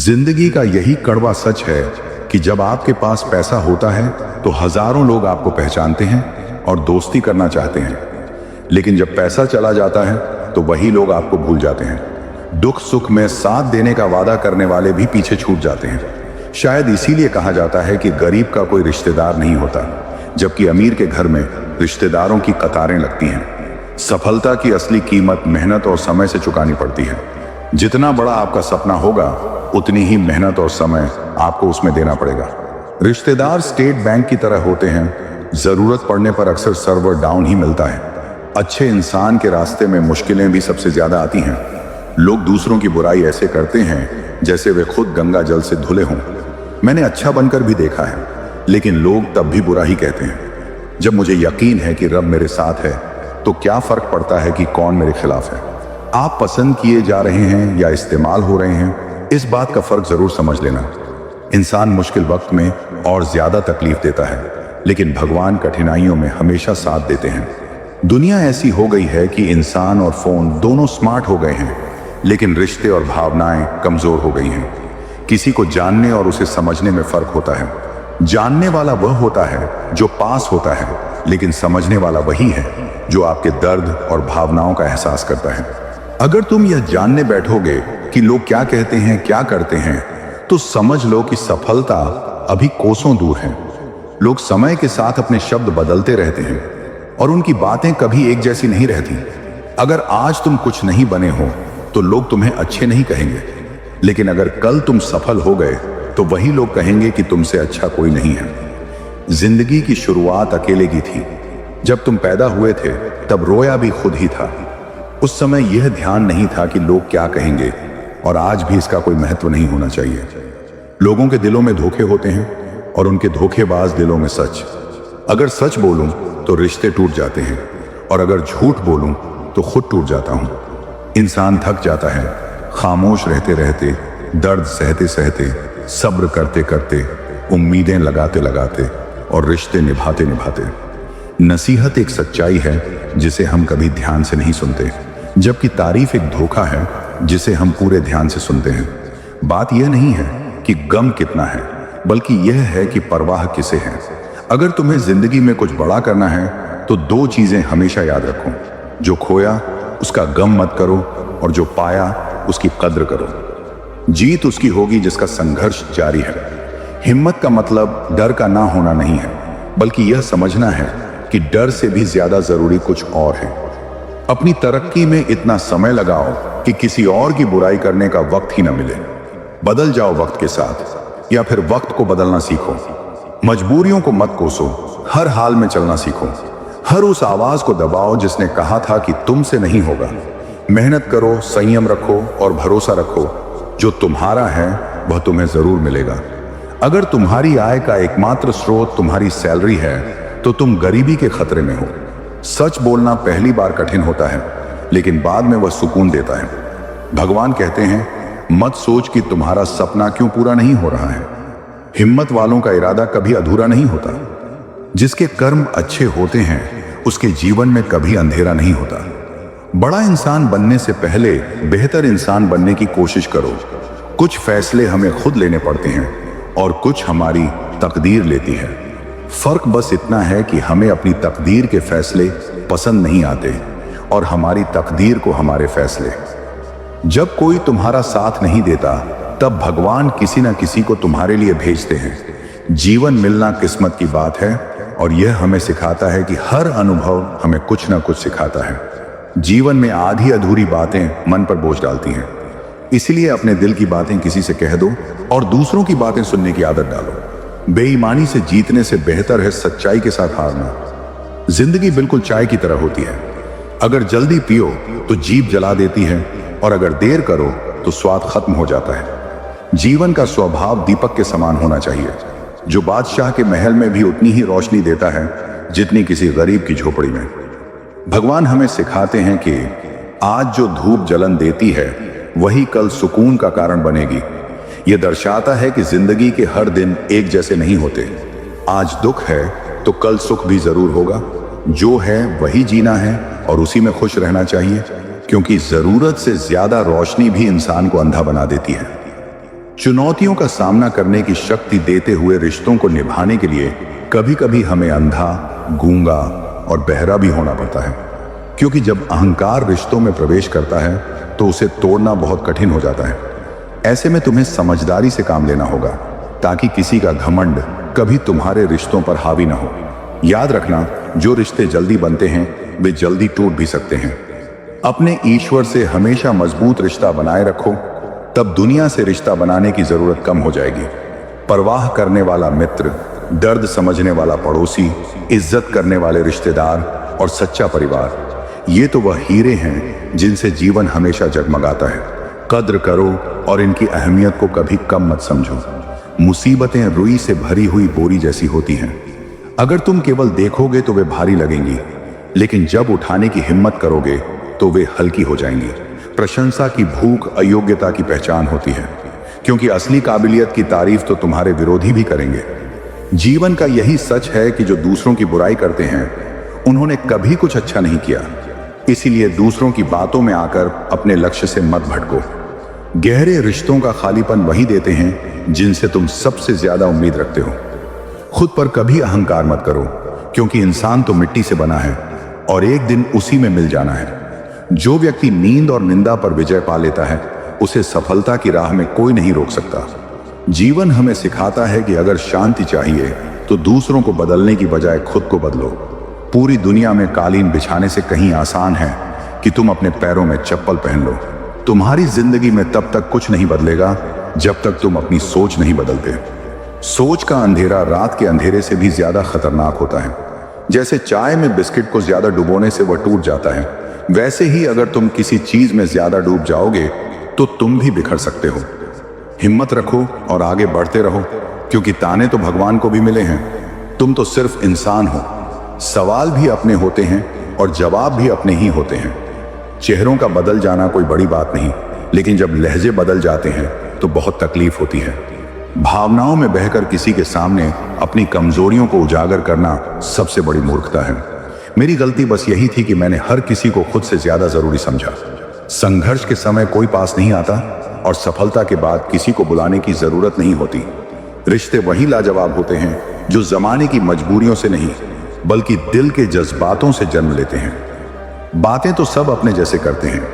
जिंदगी का यही कड़वा सच है कि जब आपके पास पैसा होता है तो हजारों लोग आपको पहचानते हैं और दोस्ती करना चाहते हैं, लेकिन जब पैसा चला जाता है तो वही लोग आपको भूल जाते हैं। दुख सुख में साथ देने का वादा करने वाले भी पीछे छूट जाते हैं। शायद इसीलिए कहा जाता है कि गरीब का कोई रिश्तेदार नहीं होता, जबकि अमीर के घर में रिश्तेदारों की कतारें लगती हैं। सफलता की असली कीमत मेहनत और समय से चुकानी पड़ती है। जितना बड़ा आपका सपना होगा उतनी ही मेहनत और समय आपको उसमें देना पड़ेगा। रिश्तेदार स्टेट बैंक की तरह होते हैं, जरूरत पड़ने पर अक्सर सर्वर डाउन ही मिलता है। अच्छे इंसान के रास्ते में मुश्किलें भी सबसे ज्यादा आती हैं। लोग दूसरों की बुराई ऐसे करते हैं जैसे वे खुद गंगा जल से धुले हों। मैंने अच्छा बनकर भी देखा है, लेकिन लोग तब भी बुरा ही कहते हैं। जब मुझे यकीन है कि रब मेरे साथ है तो क्या फर्क पड़ता है कि कौन मेरे खिलाफ है। आप पसंद किए जा रहे हैं या इस्तेमाल हो रहे हैं, इस बात का फर्क जरूर समझ लेना। इंसान मुश्किल वक्त में और ज्यादा तकलीफ देता है, लेकिन भगवान कठिनाइयों में हमेशा साथ देते हैं। दुनिया ऐसी हो गई है कि इंसान और फोन दोनों स्मार्ट हो गए हैं, लेकिन रिश्ते और भावनाएं कमजोर हो गई हैं। किसी को जानने और उसे समझने में फर्क होता है। जानने वाला वह होता है जो पास होता है, लेकिन समझने वाला वही है जो आपके दर्द और भावनाओं का एहसास करता है। अगर तुम यह जानने बैठोगे कि लोग क्या कहते हैं, क्या करते हैं, तो समझ लो कि सफलता अभी कोसों दूर है। लोग समय के साथ अपने शब्द बदलते रहते हैं और उनकी बातें कभी एक जैसी नहीं रहती। अगर आज तुम कुछ नहीं बने हो तो लोग तुम्हें अच्छे नहीं कहेंगे, लेकिन अगर कल तुम सफल हो गए तो वही लोग कहेंगे कि तुमसे अच्छा कोई नहीं है। जिंदगी की शुरुआत अकेले की थी। जब तुम पैदा हुए थे तब रोया भी खुद ही था। उस समय यह ध्यान नहीं था कि लोग क्या कहेंगे, और आज भी इसका कोई महत्व नहीं होना चाहिए। लोगों के दिलों में धोखे होते हैं और उनके धोखेबाज दिलों में सच। अगर सच बोलूं तो रिश्ते टूट जाते हैं, और अगर झूठ बोलूं तो खुद टूट जाता हूं। इंसान थक जाता है, खामोश रहते रहते, दर्द सहते सहते, सब्र करते करते, उम्मीदें लगाते लगाते और रिश्ते निभाते निभाते। नसीहत एक सच्चाई है जिसे हम कभी ध्यान से नहीं सुनते, जबकि तारीफ एक धोखा है जिसे हम पूरे ध्यान से सुनते हैं। बात यह नहीं है कि गम कितना है, बल्कि यह है कि परवाह किसे है। अगर तुम्हें जिंदगी में कुछ बड़ा करना है तो दो चीजें हमेशा याद रखो। जो खोया उसका गम मत करो, और जो पाया उसकी कद्र करो। जीत उसकी होगी जिसका संघर्ष जारी है। हिम्मत का मतलब डर का ना होना नहीं है, बल्कि यह समझना है कि डर से भी ज्यादा जरूरी कुछ और है। अपनी तरक्की में इतना समय लगाओ कि किसी और की बुराई करने का वक्त ही न मिले। बदल जाओ वक्त के साथ, या फिर वक्त को बदलना सीखो। मजबूरियों को मत कोसो, हर हाल में चलना सीखो। हर उस आवाज को दबाओ जिसने कहा था कि तुमसे नहीं होगा। मेहनत करो, संयम रखो और भरोसा रखो। जो तुम्हारा है वह तुम्हें जरूर मिलेगा। अगर तुम्हारी आय का एकमात्र स्रोत तुम्हारी सैलरी है तो तुम गरीबी के खतरे में हो। सच बोलना पहली बार कठिन होता है, लेकिन बाद में वह सुकून देता है। भगवान कहते हैं, मत सोच कि तुम्हारा सपना क्यों पूरा नहीं हो रहा है। हिम्मत वालों का इरादा कभी अधूरा नहीं होता। जिसके कर्म अच्छे होते हैं उसके जीवन में कभी अंधेरा नहीं होता। बड़ा इंसान बनने से पहले बेहतर इंसान बनने की कोशिश करो। कुछ फैसले हमें खुद लेने पड़ते हैं और कुछ हमारी तकदीर लेती है। फर्क बस इतना है कि हमें अपनी तकदीर के फैसले पसंद नहीं आते और हमारी तकदीर को हमारे फैसले। जब कोई तुम्हारा साथ नहीं देता तब भगवान किसी न किसी को तुम्हारे लिए भेजते हैं। जीवन मिलना किस्मत की बात है, और यह हमें सिखाता है कि हर अनुभव हमें कुछ न कुछ सिखाता है। जीवन में आधी अधूरी बातें मन पर बोझ डालती हैं, इसलिए अपने दिल की बातें किसी से कह दो और दूसरों की बातें सुनने की आदत डालो। बेईमानी से जीतने से बेहतर है सच्चाई के साथ हारना। जिंदगी बिल्कुल चाय की तरह होती है। अगर जल्दी पियो तो जीभ जला देती है, और अगर देर करो तो स्वाद खत्म हो जाता है। जीवन का स्वभाव दीपक के समान होना चाहिए, जो बादशाह के महल में भी उतनी ही रोशनी देता है जितनी किसी गरीब की झोपड़ी में। भगवान हमें सिखाते हैं कि आज जो धूप जलन देती है वही कल सुकून का कारण बनेगी। यह दर्शाता है कि जिंदगी के हर दिन एक जैसे नहीं होते। आज दुख है तो कल सुख भी जरूर होगा। जो है वही जीना है और उसी में खुश रहना चाहिए, क्योंकि जरूरत से ज्यादा रोशनी भी इंसान को अंधा बना देती है। चुनौतियों का सामना करने की शक्ति देते हुए रिश्तों को निभाने के लिए कभी कभी हमें अंधा, गूंगा और बहरा भी होना पड़ता है, क्योंकि जब अहंकार रिश्तों में प्रवेश करता है तो उसे तोड़ना बहुत कठिन हो जाता है। ऐसे में तुम्हें समझदारी से काम लेना होगा ताकि किसी का घमंड कभी तुम्हारे रिश्तों पर हावी ना हो। याद रखना, जो रिश्ते जल्दी बनते हैं वे जल्दी टूट भी सकते हैं। अपने ईश्वर से हमेशा मजबूत रिश्ता बनाए रखो, तब दुनिया से रिश्ता बनाने की जरूरत कम हो जाएगी। परवाह करने वाला मित्र, दर्द समझने वाला पड़ोसी, इज्जत करने वाले रिश्तेदार और सच्चा परिवार, ये तो वह हीरे हैं जिनसे जीवन हमेशा जगमगाता है। कद्र करो और इनकी अहमियत को कभी कम मत समझो। मुसीबतें रुई से भरी हुई बोरी जैसी होती हैं। अगर तुम केवल देखोगे तो वे भारी लगेंगी, लेकिन जब उठाने की हिम्मत करोगे तो वे हल्की हो जाएंगी। प्रशंसा की भूख अयोग्यता की पहचान होती है, क्योंकि असली काबिलियत की तारीफ तो तुम्हारे विरोधी भी करेंगे। जीवन का यही सच है कि जो दूसरों की बुराई करते हैं उन्होंने कभी कुछ अच्छा नहीं किया। इसीलिए दूसरों की बातों में आकर अपने लक्ष्य से मत भटको। गहरे रिश्तों का खालीपन वही देते हैं जिनसे तुम सबसे ज्यादा उम्मीद रखते हो। खुद पर कभी अहंकार मत करो, क्योंकि इंसान तो मिट्टी से बना है और एक दिन उसी में मिल जाना है। जो व्यक्ति नींद और निंदा पर विजय पा लेता है उसे सफलता की राह में कोई नहीं रोक सकता। जीवन हमें सिखाता है कि अगर शांति चाहिए तो दूसरों को बदलने की बजाय खुद को बदलो। पूरी दुनिया में कालीन बिछाने से कहीं आसान है कि तुम अपने पैरों में चप्पल पहन लो। तुम्हारी जिंदगी में तब तक कुछ नहीं बदलेगा जब तक तुम अपनी सोच नहीं बदलते। सोच का अंधेरा रात के अंधेरे से भी ज्यादा खतरनाक होता है। जैसे चाय में बिस्किट को ज्यादा डुबोने से वह टूट जाता है, वैसे ही अगर तुम किसी चीज में ज्यादा डूब जाओगे तो तुम भी बिखर सकते हो। हिम्मत रखो और आगे बढ़ते रहो, क्योंकि ताने तो भगवान को भी मिले हैं। तुम तो सिर्फ इंसान हो। सवाल भी अपने होते हैं और जवाब भी अपने ही होते हैं। चेहरों का बदल जाना कोई बड़ी बात नहीं, लेकिन जब लहजे बदल जाते हैं तो बहुत तकलीफ होती है। भावनाओं में बहकर किसी के सामने अपनी कमजोरियों को उजागर करना सबसे बड़ी मूर्खता है। मेरी गलती बस यही थी कि मैंने हर किसी को खुद से ज्यादा जरूरी समझा। संघर्ष के समय कोई पास नहीं आता और सफलता के बाद किसी को बुलाने की जरूरत नहीं होती। रिश्ते वही लाजवाब होते हैं जो जमाने की मजबूरियों से नहीं बल्कि दिल के जज्बातों से जन्म लेते हैं। बातें तो सब अपने जैसे करते हैं,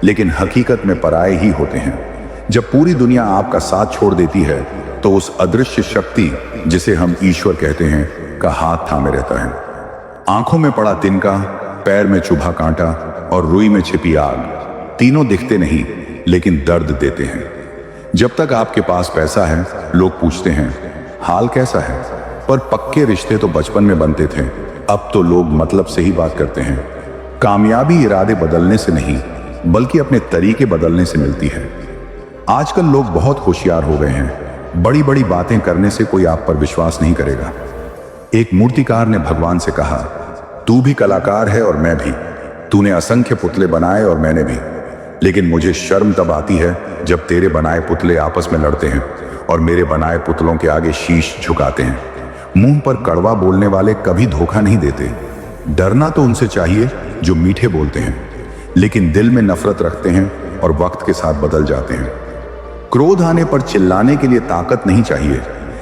लेकिन हकीकत में पराये ही होते हैं। जब पूरी दुनिया आपका साथ छोड़ देती है तो उस अदृश्य शक्ति जिसे हम ईश्वर कहते हैं का हाथ थामे रहता है। आंखों में पड़ा तिनका, पैर में चुभा कांटा और रुई में छिपी आग, तीनों दिखते नहीं लेकिन दर्द देते हैं। जब तक आपके पास पैसा है लोग पूछते हैं हाल कैसा है, पर पक्के रिश्ते तो बचपन में बनते थे। अब तो लोग मतलब से ही बात करते हैं। कामयाबी इरादे बदलने से नहीं बल्कि अपने तरीके बदलने से मिलती है। आजकल लोग बहुत होशियार हो गए हैं। बड़ी बड़ी बातें करने से कोई आप पर विश्वास नहीं करेगा। एक मूर्तिकार ने भगवान से कहा, तू भी कलाकार है और मैं भी। तूने असंख्य पुतले बनाए और मैंने भी, लेकिन मुझे शर्म तब आती है जब तेरे बनाए पुतले आपस में लड़ते हैं और मेरे बनाए पुतलों के आगे शीश झुकाते हैं। मुंह पर कड़वा बोलने वाले कभी धोखा नहीं देते। डरना तो उनसे चाहिए जो मीठे बोलते हैं, लेकिन दिल में नफरत रखते हैं और वक्त के साथ बदल जाते हैं। क्रोध आने पर चिल्लाने के लिए ताकत नहीं चाहिए,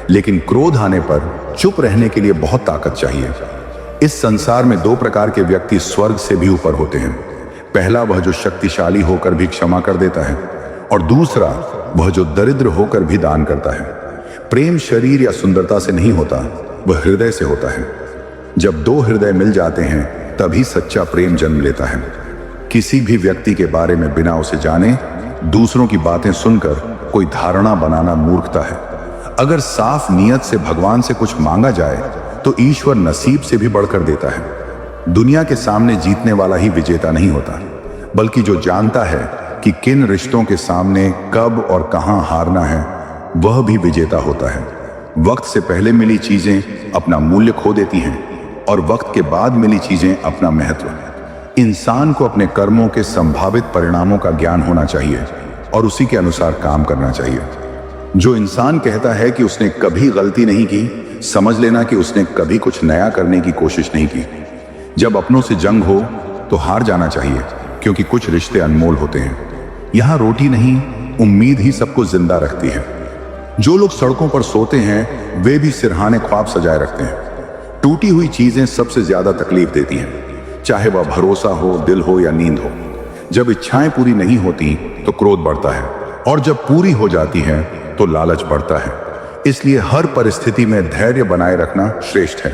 लेकिन क्रोध आने पर चुप रहने के लिए बहुत ताकत चाहिए। इस संसार में दो प्रकार के व्यक्ति स्वर्ग से भी ऊपर होते हैं। पहला वह जो शक्तिशाली होकर भी क्षमा कर देता है, और दूसरा वह जो दरिद्र होकर भी दान करता है। प्रेम शरीर या सुंदरता से नहीं होता, वह हृदय से होता है। जब दो हृदय मिल जाते हैं तभी सच्चा प्रेम जन्म लेता है। किसी भी व्यक्ति के बारे में बिना उसे जाने दूसरों की बातें सुनकर कोई धारणा बनाना मूर्खता है। अगर साफ नियत से भगवान से कुछ मांगा जाए तो ईश्वर नसीब से भी बढ़कर देता है। दुनिया के सामने जीतने वाला ही विजेता नहीं होता, बल्कि जो जानता है कि किन रिश्तों के सामने कब और कहां हारना है वह भी विजेता होता है। वक्त से पहले मिली चीजें अपना मूल्य खो देती हैं और वक्त के बाद मिली चीजें अपना महत्व। इंसान को अपने कर्मों के संभावित परिणामों का ज्ञान होना चाहिए और उसी के अनुसार काम करना चाहिए। जो इंसान कहता है कि उसने कभी गलती नहीं की, समझ लेना कि उसने कभी कुछ नया करने की कोशिश नहीं की। जब अपनों से जंग हो तो हार जाना चाहिए, क्योंकि कुछ रिश्ते अनमोल होते हैं। यहाँ रोटी नहीं, उम्मीद ही सबको जिंदा रखती है। जो लोग सड़कों पर सोते हैं वे भी सिरहाने ख्वाब सजाए रखते हैं। टूटी हुई चीजें सबसे ज्यादा तकलीफ देती हैं, चाहे वह भरोसा हो, दिल हो या नींद हो। जब इच्छाएं पूरी नहीं होती तो क्रोध बढ़ता है, और जब पूरी हो जाती है तो लालच बढ़ता है। इसलिए हर परिस्थिति में धैर्य बनाए रखना श्रेष्ठ है।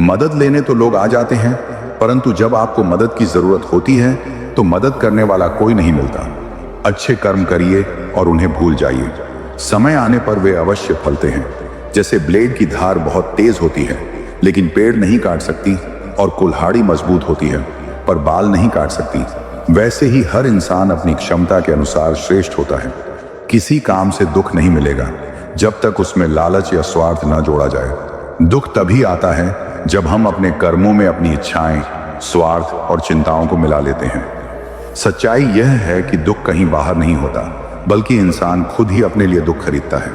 मदद लेने तो लोग आ जाते हैं, परंतु जब आपको मदद की जरूरत होती है तो मदद करने वाला कोई नहीं मिलता। अच्छे कर्म करिए और उन्हें भूल जाइए। समय आने पर वे अवश्य फलते हैं। जैसे ब्लेड की धार बहुत तेज होती है लेकिन पेड़ नहीं काट सकती, और कुल्हाड़ी मजबूत होती है पर बाल नहीं काट सकती, वैसे ही हर इंसान अपनी क्षमता के अनुसार श्रेष्ठ होता है। किसी काम से दुख नहीं मिलेगा जब तक उसमें लालच या स्वार्थ न जोड़ा जाए। दुख तभी आता है जब हम अपने कर्मों में अपनी इच्छाएं, स्वार्थ और चिंताओं को मिला लेते हैं। सच्चाई यह है कि दुख कहीं बाहर नहीं होता, बल्कि इंसान खुद ही अपने लिए दुख खरीदता है।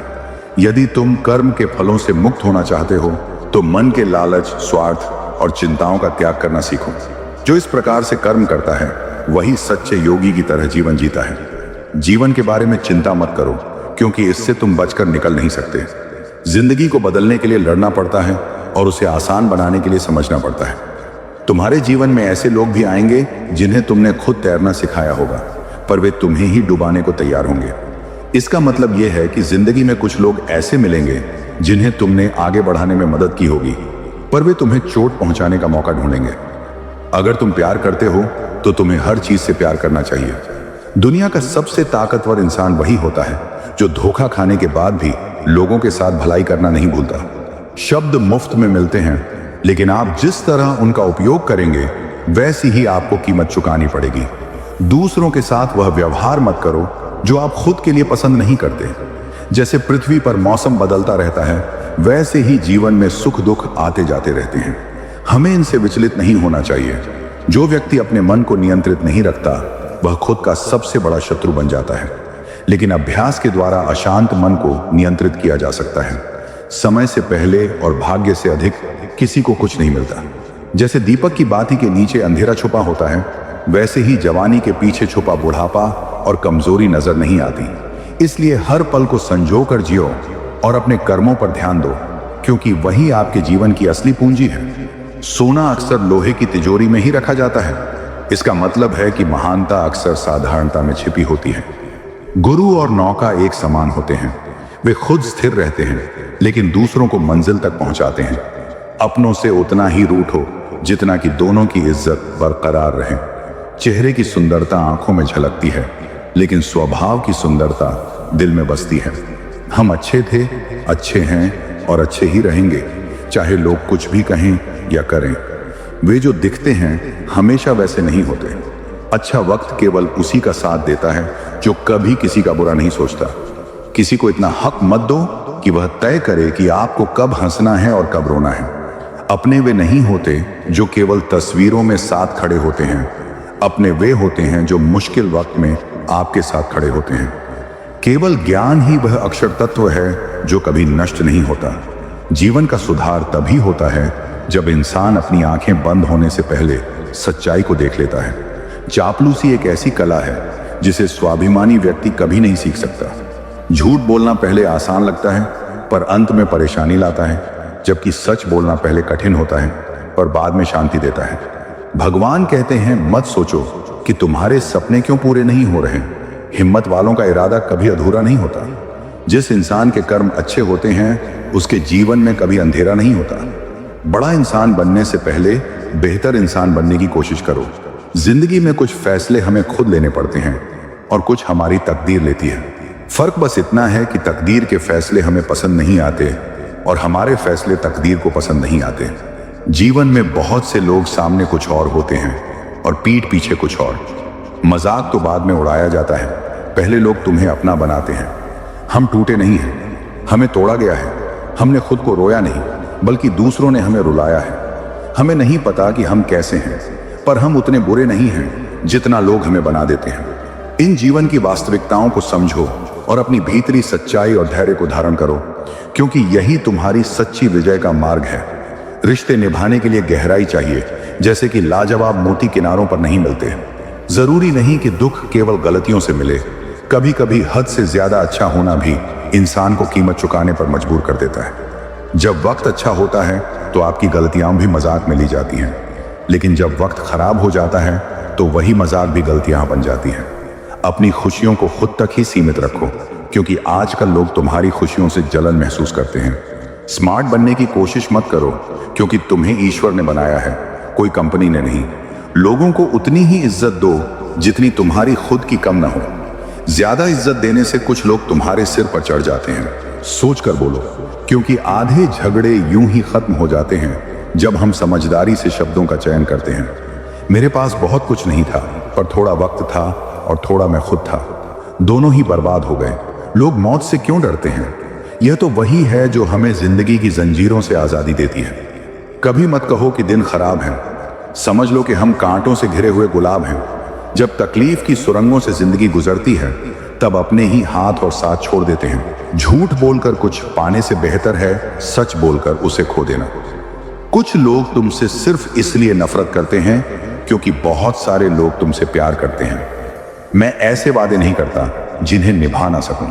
यदि तुम कर्म के फलों से मुक्त होना चाहते हो तो मन के लालच, स्वार्थ और चिंताओं का त्याग करना सीखो। जो इस प्रकार से कर्म करता है वही सच्चे योगी की तरह जीवन जीता है। जीवन के बारे में चिंता मत करो, क्योंकि इससे तुम बचकर निकल नहीं सकते। जिंदगी को बदलने के लिए लड़ना पड़ता है और उसे आसान बनाने के लिए समझना पड़ता है। तुम्हारे जीवन में ऐसे लोग भी आएंगे जिन्हें तुमने खुद तैरना सिखाया होगा, पर वे तुम्हें ही डुबाने को तैयार होंगे। इसका मतलब यह है कि जिंदगी में कुछ लोग ऐसे मिलेंगे जिन्हें तुमने आगे बढ़ाने में मदद की होगी, पर वे तुम्हें चोट पहुंचाने का मौका ढूंढेंगे। अगर तुम प्यार करते हो तो तुम्हें हर चीज से प्यार करना चाहिए। दुनिया का सबसे ताकतवर इंसान वही होता है जो धोखा खाने के बाद भी लोगों के साथ भलाई करना नहीं भूलता। शब्द मुफ्त में मिलते हैं, लेकिन आप जिस तरह उनका उपयोग करेंगे वैसी ही आपको कीमत चुकानी पड़ेगी। दूसरों के साथ वह व्यवहार मत करो जो आप खुद के लिए पसंद नहीं करते। जैसे पृथ्वी पर मौसम बदलता रहता है, वैसे ही जीवन में सुख दुख आते जाते रहते हैं। हमें इनसे विचलित नहीं होना चाहिए। जो व्यक्ति अपने मन को नियंत्रित नहीं रखता वह खुद का सबसे बड़ा शत्रु बन जाता है। लेकिन अभ्यास के द्वारा अशांत मन को नियंत्रित किया जा सकता है। समय से पहले और भाग्य से अधिक किसी को कुछ नहीं मिलता। जैसे दीपक की बाती के नीचे अंधेरा छुपा होता है, वैसे ही जवानी के पीछे छुपा बुढ़ापा और कमजोरी नजर नहीं आती। इसलिए हर पल को संजो कर जियो और अपने कर्मों पर ध्यान दो, क्योंकि वही आपके जीवन की असली पूंजी है। सोना अक्सर लोहे की तिजोरी में ही रखा जाता है। इसका मतलब है कि महानता अक्सर साधारणता में छिपी होती है। गुरु और नौका एक समान होते हैं। वे खुद स्थिर रहते हैं लेकिन दूसरों को मंजिल तक पहुंचाते हैं। अपनों से उतना ही रूठो जितना कि दोनों की इज्जत बरकरार रहे। चेहरे की सुंदरता आंखों में झलकती है, लेकिन स्वभाव की सुंदरता दिल में बसती है। हम अच्छे थे, अच्छे हैं और अच्छे ही रहेंगे, चाहे लोग कुछ भी कहें या करें। वे जो दिखते हैं हमेशा वैसे नहीं होते। अच्छा वक्त केवल उसी का साथ देता है जो कभी किसी का बुरा नहीं सोचता। किसी को इतना हक मत दो कि वह तय करे कि आपको कब हंसना है और कब रोना है। अपने वे नहीं होते जो केवल तस्वीरों में साथ खड़े होते हैं। अपने वे होते हैं जो मुश्किल वक्त में आपके साथ खड़े होते हैं। केवल ज्ञान ही वह अक्षर तत्व है जो कभी नष्ट नहीं होता। जीवन का सुधार तभी होता है जब इंसान अपनी आंखें बंद होने से पहले सच्चाई को देख लेता है। चापलूसी एक ऐसी कला है जिसे स्वाभिमानी व्यक्ति कभी नहीं सीख सकता। झूठ बोलना पहले आसान लगता है पर अंत में परेशानी लाता है, जबकि सच बोलना पहले कठिन होता है पर बाद में शांति देता है। भगवान कहते हैं, मत सोचो कि तुम्हारे सपने क्यों पूरे नहीं हो रहे। हिम्मत वालों का इरादा कभी अधूरा नहीं होता। जिस इंसान के कर्म अच्छे होते हैं उसके जीवन में कभी अंधेरा नहीं होता। बड़ा इंसान बनने से पहले बेहतर इंसान बनने की कोशिश करो। जिंदगी में कुछ फैसले हमें खुद लेने पड़ते हैं और कुछ हमारी तकदीर लेती है। फर्क बस इतना है कि तकदीर के फैसले हमें पसंद नहीं आते और हमारे फैसले तकदीर को पसंद नहीं आते। जीवन में बहुत से लोग सामने कुछ और होते हैं और पीठ पीछे कुछ और। मजाक तो बाद में उड़ाया जाता है, पहले लोग तुम्हें अपना बनाते हैं। हम टूटे नहीं हैं, हमें तोड़ा गया है। हमने खुद को रोया नहीं, बल्कि दूसरों ने हमें रुलाया है। हमें नहीं पता कि हम कैसे हैं, पर हम उतने बुरे नहीं हैं जितना लोग हमें बना देते हैं। इन जीवन की वास्तविकताओं को समझो और अपनी भीतरी सच्चाई और धैर्य को धारण करो, क्योंकि यही तुम्हारी सच्ची विजय का मार्ग है। रिश्ते निभाने के लिए गहराई चाहिए, जैसे कि लाजवाब मोती किनारों पर नहीं मिलते। जरूरी नहीं कि दुख केवल गलतियों से मिले, कभी कभी हद से ज्यादा अच्छा होना भी इंसान को कीमत चुकाने पर मजबूर कर देता है। जब वक्त अच्छा होता है तो आपकी गलतियां भी मजाक में ली जाती हैं, लेकिन जब वक्त खराब हो जाता है तो वही मजाक भी गलतियां बन जाती हैं। अपनी खुशियों को खुद तक ही सीमित रखो, क्योंकि आजकल लोग तुम्हारी खुशियों से जलन महसूस करते हैं। स्मार्ट बनने की कोशिश मत करो, क्योंकि तुम्हें ईश्वर ने बनाया है, कोई कंपनी ने नहीं। लोगों को उतनी ही इज्जत दो जितनी तुम्हारी खुद की कम ना हो। ज्यादा इज्जत देने से कुछ लोग तुम्हारे सिर पर चढ़ जाते हैं। सोच कर बोलो, क्योंकि आधे झगड़े यूं ही खत्म हो जाते हैं जब हम समझदारी से शब्दों का चयन करते हैं। मेरे पास बहुत कुछ नहीं था, पर थोड़ा वक्त था और थोड़ा मैं खुद था, दोनों ही बर्बाद हो गए। लोग मौत से क्यों डरते हैं? यह तो वही है जो हमें जिंदगी की जंजीरों से आजादी देती है। कभी मत कहो कि दिन खराब है, समझ लो कि हम कांटों से घिरे हुए गुलाब हैं। जब तकलीफ की सुरंगों से जिंदगी गुजरती है तब अपने ही हाथ और साथ छोड़ देते हैं। झूठ बोलकर कुछ पाने से बेहतर है सच बोलकर उसे खो देना। कुछ लोग तुमसे सिर्फ इसलिए नफरत करते हैं क्योंकि बहुत सारे लोग तुमसे प्यार करते हैं। मैं ऐसे वादे नहीं करता जिन्हें निभा ना सकूं।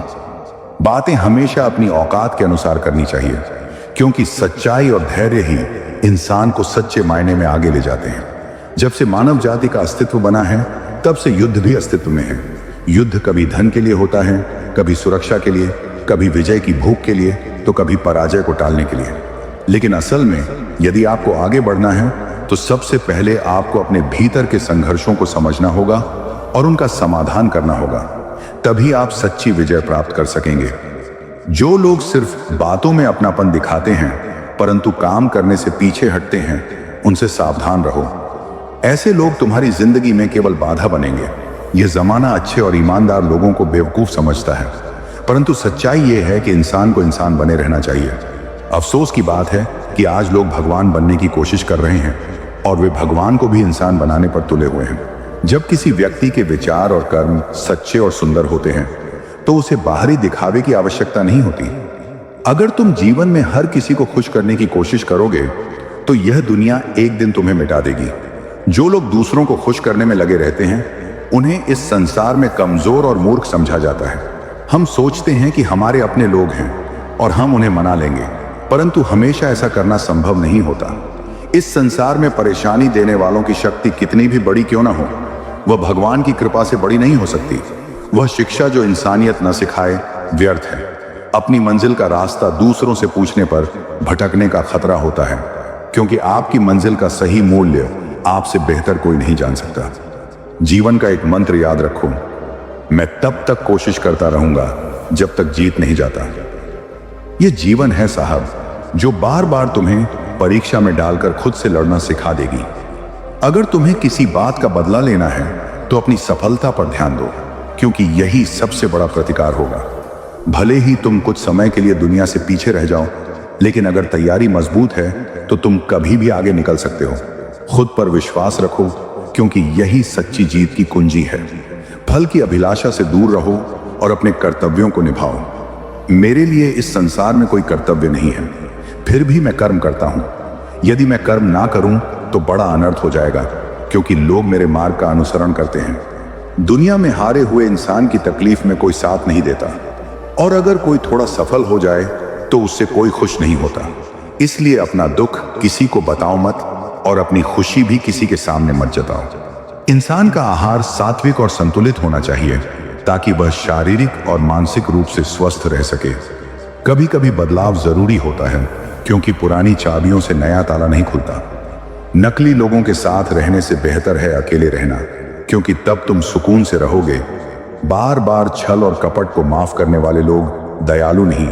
बातें हमेशा अपनी औकात के अनुसार करनी चाहिए, क्योंकि सच्चाई और धैर्य ही इंसान को सच्चे मायने में आगे ले जाते हैं। जब से मानव जाति का अस्तित्व बना है तब से युद्ध भी अस्तित्व में है। युद्ध कभी धन के लिए होता है, कभी सुरक्षा के लिए, कभी विजय की भूख के लिए, तो कभी पराजय को टालने के लिए। लेकिन असल में यदि आपको आगे बढ़ना है तो सबसे पहले आपको अपने भीतर के संघर्षों को समझना होगा और उनका समाधान करना होगा। तभी आप सच्ची विजय प्राप्त कर सकेंगे। जो लोग सिर्फ बातों में अपनापन दिखाते हैं परंतु काम करने से पीछे हटते हैं, उनसे सावधान रहो। ऐसे लोग तुम्हारी जिंदगी में केवल बाधा बनेंगे। यह जमाना अच्छे और ईमानदार लोगों को बेवकूफ समझता है, परंतु सच्चाई यह है कि इंसान को इंसान बने रहना चाहिए। अफसोस की बात है कि आज लोग भगवान बनने की कोशिश कर रहे हैं और वे भगवान को भी इंसान बनाने पर तुले हुए हैं। जब किसी व्यक्ति के विचार और कर्म सच्चे और सुंदर होते हैं तो उसे बाहरी दिखावे की आवश्यकता नहीं होती। अगर तुम जीवन में हर किसी को खुश करने की कोशिश करोगे तो यह दुनिया एक दिन तुम्हें मिटा देगी। जो लोग दूसरों को खुश करने में लगे रहते हैं उन्हें इस संसार में कमजोर और मूर्ख समझा जाता है। हम सोचते हैं कि हमारे अपने लोग हैं और हम उन्हें मना लेंगे, परंतु हमेशा ऐसा करना संभव नहीं होता। इस संसार में परेशानी देने वालों की शक्ति कितनी भी बड़ी क्यों ना हो, वह भगवान की कृपा से बड़ी नहीं हो सकती। वह शिक्षा जो इंसानियत न सिखाए व्यर्थ है। अपनी मंजिल का रास्ता दूसरों से पूछने पर भटकने का खतरा होता है, क्योंकि आपकी मंजिल का सही मूल्य आपसे बेहतर कोई नहीं जान सकता। जीवन का एक मंत्र याद रखो, मैं तब तक कोशिश करता रहूंगा जब तक जीत नहीं जाता। यह जीवन है साहब, जो बार बार तुम्हें परीक्षा में डालकर खुद से लड़ना सिखा देगी। अगर तुम्हें किसी बात का बदला लेना है तो अपनी सफलता पर ध्यान दो, क्योंकि यही सबसे बड़ा प्रतिकार होगा। भले ही तुम कुछ समय के लिए दुनिया से पीछे रह जाओ, लेकिन अगर तैयारी मजबूत है तो तुम कभी भी आगे निकल सकते हो। खुद पर विश्वास रखो, क्योंकि यही सच्ची जीत की कुंजी है। फल की अभिलाषा से दूर रहो और अपने कर्तव्यों को निभाओ। मेरे लिए इस संसार में कोई कर्तव्य नहीं है, फिर भी मैं कर्म करता हूं। यदि मैं कर्म ना करूं तो बड़ा अनर्थ हो जाएगा, क्योंकि लोग मेरे मार्ग का अनुसरण करते हैं। दुनिया में हारे हुए इंसान की तकलीफ में कोई साथ नहीं देता, और अगर कोई थोड़ा सफल हो जाए तो उससे कोई खुश नहीं होता। इसलिए अपना दुख किसी को बताओ मत और अपनी खुशी भी किसी के सामने मत जताओ। इंसान का आहार सात्विक और संतुलित होना चाहिए, ताकि वह शारीरिक और मानसिक रूप से स्वस्थ रह सके। कभी कभी बदलाव जरूरी होता है, क्योंकि पुरानी चाबियों से नया ताला नहीं खुलता। नकली लोगों के साथ रहने से बेहतर है अकेले रहना, क्योंकि तब तुम सुकून से रहोगे। बार बार छल और कपट को माफ करने वाले लोग दयालु नहीं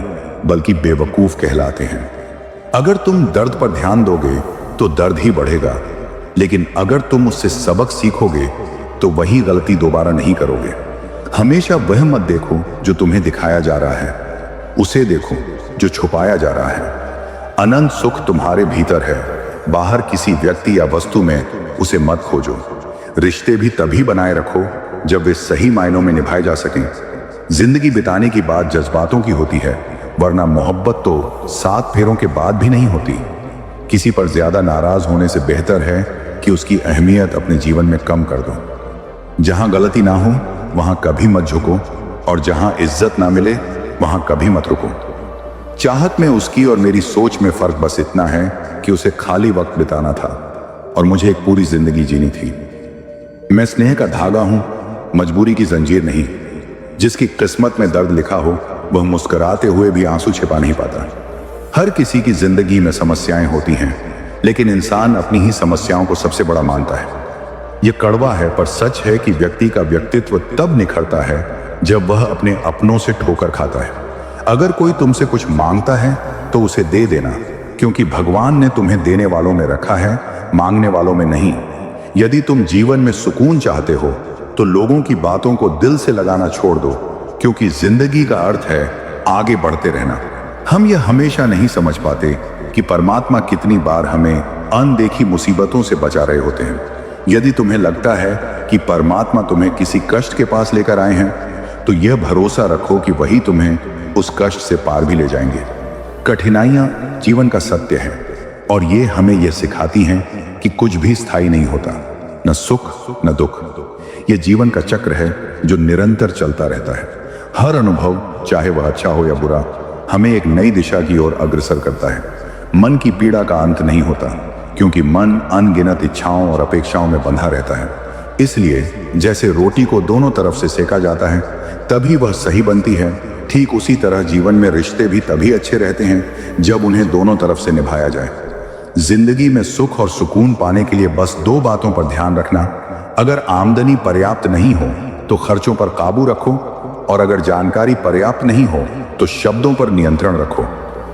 बल्कि बेवकूफ कहलाते हैं। अगर तुम दर्द पर ध्यान दोगे तो दर्द ही बढ़ेगा, लेकिन अगर तुम उससे सबक सीखोगे तो वही गलती दोबारा नहीं करोगे। हमेशा वह मत देखो जो तुम्हें दिखाया जा रहा है, उसे देखो जो छुपाया जा रहा है। अनंत सुख तुम्हारे भीतर है, बाहर किसी व्यक्ति या वस्तु में उसे मत खोजो। रिश्ते भी तभी बनाए रखो जब वे सही मायनों में निभाए जा सकें। जिंदगी बिताने की बात जज्बातों की होती है, वरना मोहब्बत तो 7 फेरों के बाद भी नहीं होती। किसी पर ज्यादा नाराज होने से बेहतर है कि उसकी अहमियत अपने जीवन में कम कर दो। जहां गलती ना हो वहां कभी मत झुको, और जहां इज्जत ना मिले वहां कभी मत रुको। चाहत में उसकी और मेरी सोच में फर्क बस इतना है कि उसे खाली वक्त बिताना था और मुझे एक पूरी जिंदगी जीनी थी। मैं स्नेह का धागा हूं, मजबूरी की जंजीर नहीं। जिसकी किस्मत में दर्द लिखा हो वह मुस्कुराते हुए भी आंसू छिपा नहीं पाता। हर किसी की जिंदगी में समस्याएं होती हैं, लेकिन इंसान अपनी ही समस्याओं को सबसे बड़ा मानता है। यह कड़वा है पर सच है कि व्यक्ति का व्यक्तित्व तब निखरता है जब वह अपने अपनों से ठोकर खाता है। अगर कोई तुमसे कुछ मांगता है तो उसे दे देना, क्योंकि भगवान ने तुम्हें देने वालों में रखा है, मांगने वालों में नहीं। यदि तुम जीवन में सुकून चाहते हो तो लोगों की बातों को दिल से लगाना छोड़ दो, क्योंकि जिंदगी का अर्थ है आगे बढ़ते रहना। हम यह हमेशा नहीं समझ पाते कि परमात्मा कितनी बार हमें अनदेखी मुसीबतों से बचा रहे होते हैं। यदि तुम्हें लगता है कि परमात्मा तुम्हें किसी कष्ट के पास लेकर आए हैं, तो यह भरोसा रखो कि वही तुम्हें उस कष्ट से पार भी ले जाएंगे। कठिनाइयां जीवन का सत्य है और ये हमें यह सिखाती हैं कि कुछ भी स्थायी नहीं होता, न सुख न दुख। यह जीवन का चक्र है जो निरंतर चलता रहता है। हर अनुभव, चाहे वह अच्छा हो या बुरा, हमें एक नई दिशा की ओर अग्रसर करता है। मन की पीड़ा का अंत नहीं होता, क्योंकि मन अनगिनत इच्छाओं और अपेक्षाओं में बंधा रहता है। इसलिए जैसे रोटी को दोनों तरफ से सेका जाता है तभी वह सही बनती है, ठीक उसी तरह जीवन में रिश्ते भी तभी अच्छे रहते हैं जब उन्हें दोनों तरफ से निभाया जाए। जिंदगी में सुख और सुकून पाने के लिए बस दो बातों पर ध्यान रखना। अगर आमदनी पर्याप्त नहीं हो तो खर्चों पर काबू रखो, और अगर जानकारी पर्याप्त नहीं हो तो शब्दों पर नियंत्रण रखो।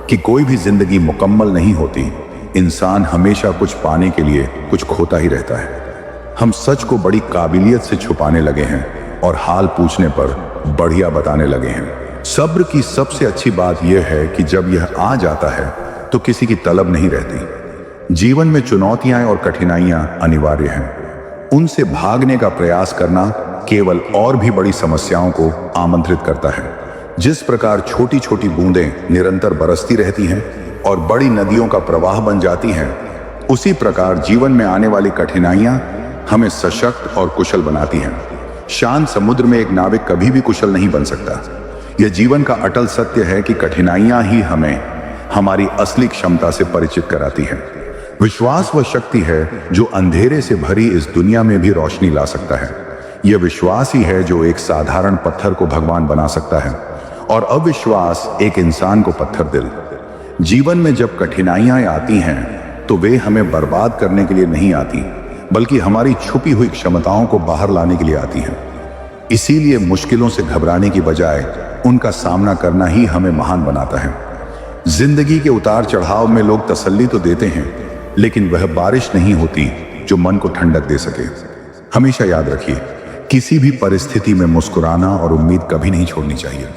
कि कोई भी जिंदगी मुकम्मल नहीं होती। इंसान हमेशा कुछ पाने के लिए कुछ खोता ही रहता है। हम सच को बड़ी काबिलियत से छुपाने लगे हैं और हाल पूछने पर बढ़िया बताने लगे हैं। सब्र की सबसे अच्छी बात यह है कि जब यह आ जाता है तो किसी की तलब नहीं रहती। जीवन में चुनौतियां और कठिनाइयां अनिवार्य हैं। उनसे भागने का प्रयास करना केवल और भी बड़ी समस्याओं को आमंत्रित करता है। जिस प्रकार छोटी छोटी बूंदें निरंतर बरसती रहती हैं और बड़ी नदियों का प्रवाह बन जाती हैं, उसी प्रकार जीवन में आने वाली कठिनाइयां हमें सशक्त और कुशल बनाती हैं। शांत समुद्र में एक नाविक कभी भी कुशल नहीं बन सकता। यह जीवन का अटल सत्य है कि कठिनाइयां ही हमें हमारी असली क्षमता से परिचित कराती हैं। विश्वास वह शक्ति है जो अंधेरे से भरी इस दुनिया में भी रोशनी ला सकता है। यह विश्वास ही है जो एक साधारण पत्थर को भगवान बना सकता है, और अविश्वास एक इंसान को पत्थर दिल। जीवन में जब कठिनाइयां आती हैं तो वे हमें बर्बाद करने के लिए नहीं आती, बल्कि हमारी छुपी हुई क्षमताओं को बाहर लाने के लिए आती हैं। इसीलिए मुश्किलों से घबराने की बजाय उनका सामना करना ही हमें महान बनाता है। जिंदगी के उतार चढ़ाव में लोग तसल्ली तो देते हैं, लेकिन वह बारिश नहीं होती जो मन को ठंडक दे सके। हमेशा याद रखिए, किसी भी परिस्थिति में मुस्कुराना और उम्मीद कभी नहीं छोड़नी चाहिए।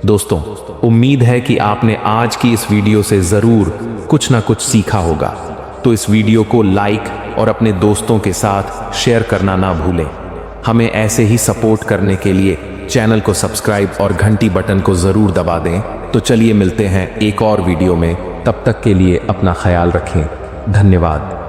दोस्तों, उम्मीद है कि आपने आज की इस वीडियो से ज़रूर कुछ ना कुछ सीखा होगा। तो इस वीडियो को लाइक और अपने दोस्तों के साथ शेयर करना ना भूलें। हमें ऐसे ही सपोर्ट करने के लिए चैनल को सब्सक्राइब और घंटी बटन को ज़रूर दबा दें। तो चलिए मिलते हैं एक और वीडियो में। तब तक के लिए अपना ख्याल रखें। धन्यवाद।